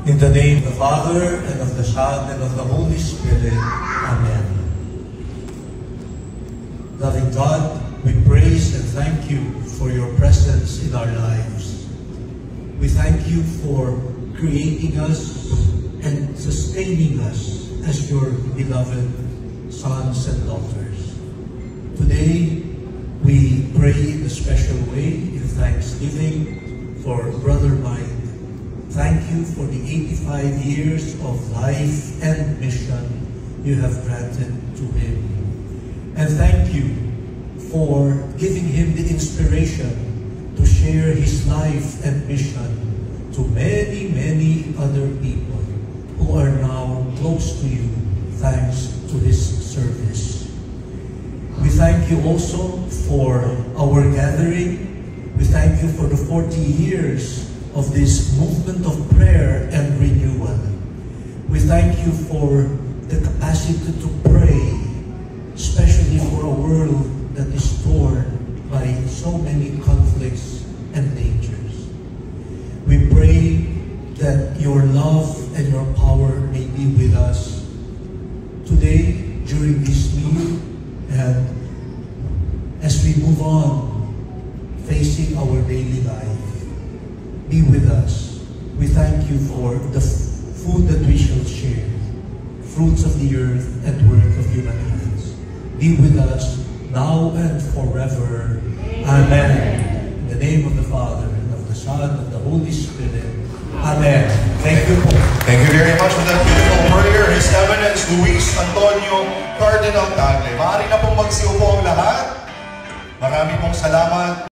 In the name of the Father, and of the Son, and of the Holy Spirit. Amen. Loving God, we praise and thank you for your presence in our lives. We thank you for creating us and sustaining us as your beloved sons and daughters. Today, we pray in a special way in thanksgiving for Brother Mike. Thank you for the 85 years of life and mission you have granted to him. And thank you for giving him the inspiration to share his life and mission to many, many other people who are now close to you thanks to his service. We thank you also for our gathering. We thank you for the 40 years of this movement of prayer and renewal. We thank you for the capacity to pray, especially for a world that is torn by so many conflicts and dangers. We pray that your love and your power may be with us today during this meal, and as we move on facing our daily life. Be with us. We thank you for the food that we shall share, fruits of the earth and work of human hands. Be with us now and forever. Amen. In the name of the Father, and of the Son, and of the Holy Spirit. Amen. Thank you. Thank you very much for that beautiful prayer. His Eminence Luis Antonio Cardinal Tagle. Maaari na pong magsiupo ang lahat. Marami pong salamat.